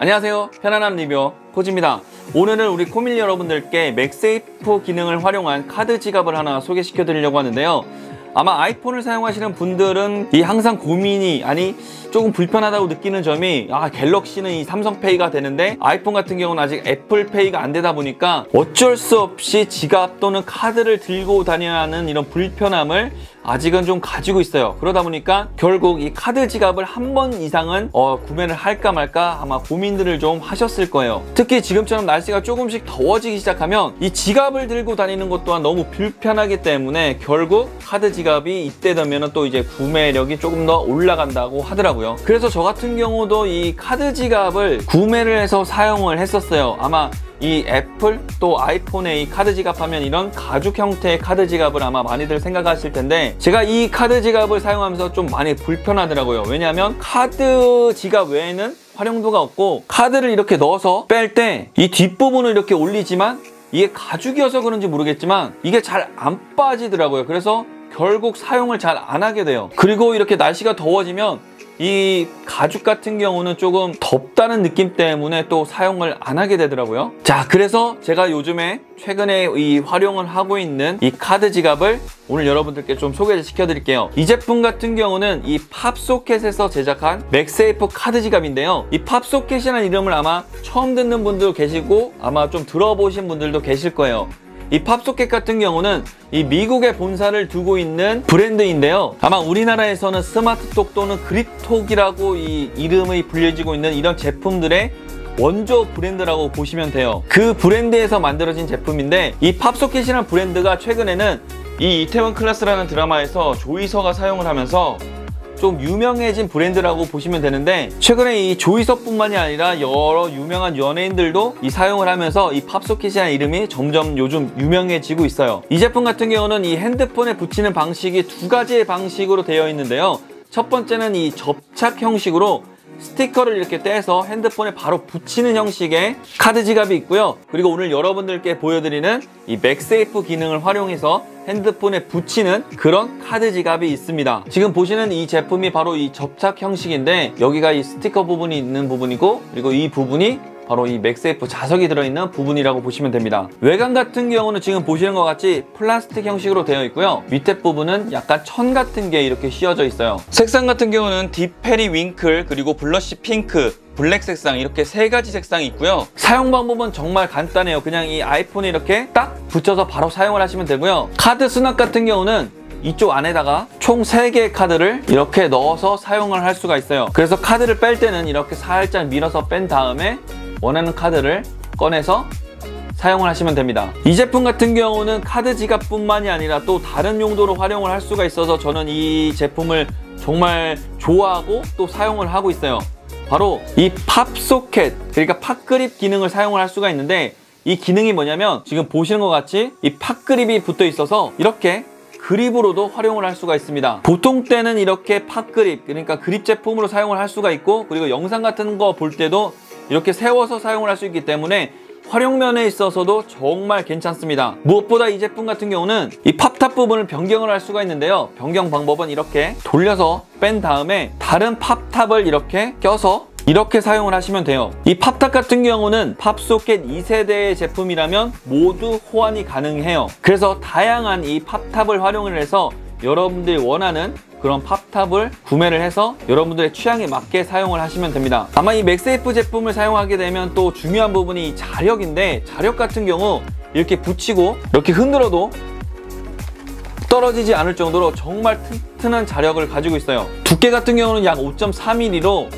안녕하세요, 편안한 리뷰어 코지입니다. 오늘은 우리 코밀 여러분들께 맥세이프 기능을 활용한 카드 지갑을 하나 소개시켜 드리려고 하는데요. 아마 아이폰을 사용하시는 분들은 항상 고민이 조금 불편하다고 느끼는 점이 갤럭시는 이 삼성페이가 되는데 아이폰 같은 경우는 아직 애플페이가 안 되다 보니까 어쩔 수 없이 지갑 또는 카드를 들고 다녀야 하는 이런 불편함을 아직은 좀 가지고 있어요. 그러다 보니까 결국 이 카드 지갑을 한 번 이상은 구매를 할까 말까 아마 고민들을 좀 하셨을 거예요. 특히 지금처럼 날씨가 조금씩 더워지기 시작하면 이 지갑을 들고 다니는 것 또한 너무 불편하기 때문에 결국 카드 지갑이 이때 되면 또 이제 구매력이 조금 더 올라간다고 하더라고요. 그래서 저 같은 경우도 이 카드 지갑을 구매를 해서 사용을 했었어요. 아마 이 애플 또 아이폰의 이 카드 지갑 하면 이런 가죽 형태의 카드 지갑을 아마 많이들 생각하실 텐데 제가 이 카드 지갑을 사용하면서 좀 많이 불편하더라고요. 왜냐하면 카드 지갑 외에는 활용도가 없고 카드를 이렇게 넣어서 뺄 때 이 뒷부분을 이렇게 올리지만 이게 가죽이어서 그런지 모르겠지만 이게 잘 안 빠지더라고요. 그래서 결국 사용을 잘 안 하게 돼요. 그리고 이렇게 날씨가 더워지면 이 가죽 같은 경우는 조금 덥다는 느낌 때문에 또 사용을 안 하게 되더라고요. 자, 그래서 제가 요즘에 최근에 이 활용을 하고 있는 이 카드 지갑을 오늘 여러분들께 좀 소개를 시켜드릴게요. 이 제품 같은 경우는 이 팝소켓에서 제작한 맥세이프 카드 지갑인데요. 이 팝소켓이라는 이름을 아마 처음 듣는 분들도 계시고 아마 좀 들어보신 분들도 계실 거예요. 이 팝소켓 같은 경우는 이 미국에 본사를 두고 있는 브랜드인데요. 아마 우리나라에서는 스마트톡 또는 그립톡이라고 이 이름이 불려지고 있는 이런 제품들의 원조 브랜드라고 보시면 돼요. 그 브랜드에서 만들어진 제품인데 이 팝소켓이라는 브랜드가 최근에는 이 이태원 클라스라는 드라마에서 조이서가 사용을 하면서 좀 유명해진 브랜드라고 보시면 되는데 최근에 이 조이서뿐만이 아니라 여러 유명한 연예인들도 이 사용을 하면서 이 팝소켓이라는 이름이 점점 요즘 유명해지고 있어요. 이 제품 같은 경우는 이 핸드폰에 붙이는 방식이 두 가지의 방식으로 되어 있는데요. 첫 번째는 이 접착 형식으로 스티커를 이렇게 떼서 핸드폰에 바로 붙이는 형식의 카드 지갑이 있고요. 그리고 오늘 여러분들께 보여드리는 이 맥세이프 기능을 활용해서 핸드폰에 붙이는 그런 카드 지갑이 있습니다. 지금 보시는 이 제품이 바로 이 접착 형식인데 여기가 이 스티커 부분이 있는 부분이고 그리고 이 부분이 바로 이 맥세이프 자석이 들어있는 부분이라고 보시면 됩니다. 외관 같은 경우는 지금 보시는 것 같이 플라스틱 형식으로 되어 있고요. 밑에 부분은 약간 천 같은 게 이렇게 씌워져 있어요. 색상 같은 경우는 딥 페리 윙클 그리고 블러쉬 핑크 블랙 색상 이렇게 세 가지 색상이 있고요. 사용 방법은 정말 간단해요. 그냥 이 아이폰에 이렇게 딱 붙여서 바로 사용을 하시면 되고요. 카드 수납 같은 경우는 이쪽 안에다가 총 3개의 카드를 이렇게 넣어서 사용을 할 수가 있어요. 그래서 카드를 뺄 때는 이렇게 살짝 밀어서 뺀 다음에 원하는 카드를 꺼내서 사용을 하시면 됩니다. 이 제품 같은 경우는 카드 지갑뿐만이 아니라 또 다른 용도로 활용을 할 수가 있어서 저는 이 제품을 정말 좋아하고 또 사용을 하고 있어요. 바로 이 팝소켓, 그러니까 팝그립 기능을 사용을 할 수가 있는데 이 기능이 뭐냐면 지금 보시는 것 같이 이 팝그립이 붙어 있어서 이렇게 그립으로도 활용을 할 수가 있습니다. 보통 때는 이렇게 팝그립, 그러니까 그립 제품으로 사용을 할 수가 있고 그리고 영상 같은 거 볼 때도 이렇게 세워서 사용을 할 수 있기 때문에 활용면에 있어서도 정말 괜찮습니다. 무엇보다 이 제품 같은 경우는 이 팝탑 부분을 변경을 할 수가 있는데요. 변경 방법은 이렇게 돌려서 뺀 다음에 다른 팝탑을 이렇게 껴서 이렇게 사용을 하시면 돼요. 이 팝탑 같은 경우는 팝소켓 2세대의 제품이라면 모두 호환이 가능해요. 그래서 다양한 이 팝탑을 활용을 해서 여러분들이 원하는 그런 팝탑을 구매를 해서 여러분들의 취향에 맞게 사용을 하시면 됩니다. 아마 이 맥세이프 제품을 사용하게 되면 또 중요한 부분이 이 자력인데 자력 같은 경우 이렇게 붙이고 이렇게 흔들어도 떨어지지 않을 정도로 정말 튼튼한 자력을 가지고 있어요. 두께 같은 경우는 약 5.4mm로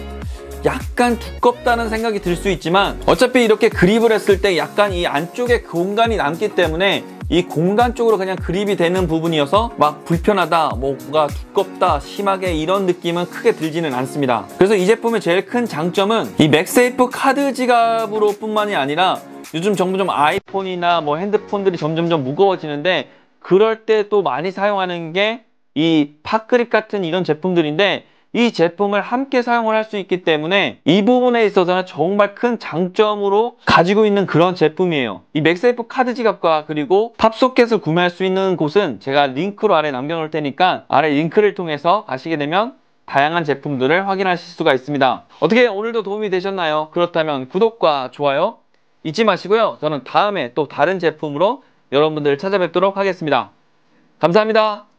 약간 두껍다는 생각이 들 수 있지만 어차피 이렇게 그립을 했을 때 약간 이 안쪽에 공간이 남기 때문에 이 공간 쪽으로 그냥 그립이 되는 부분이어서 막 불편하다, 뭔가 두껍다, 심하게 이런 느낌은 크게 들지는 않습니다. 그래서 이 제품의 제일 큰 장점은 이 맥세이프 카드 지갑으로 뿐만이 아니라 요즘 점점 아이폰이나 뭐 핸드폰들이 점점점 무거워지는데 그럴 때 또 많이 사용하는 게 이 팝그립 같은 이런 제품들인데 이 제품을 함께 사용을 할 수 있기 때문에 이 부분에 있어서는 정말 큰 장점으로 가지고 있는 그런 제품이에요. 이 맥세이프 카드 지갑과 그리고 팝소켓을 구매할 수 있는 곳은 제가 링크로 아래 남겨놓을 테니까 아래 링크를 통해서 가시게 되면 다양한 제품들을 확인하실 수가 있습니다. 어떻게 오늘도 도움이 되셨나요? 그렇다면 구독과 좋아요 잊지 마시고요. 저는 다음에 또 다른 제품으로 여러분들 찾아뵙도록 하겠습니다. 감사합니다.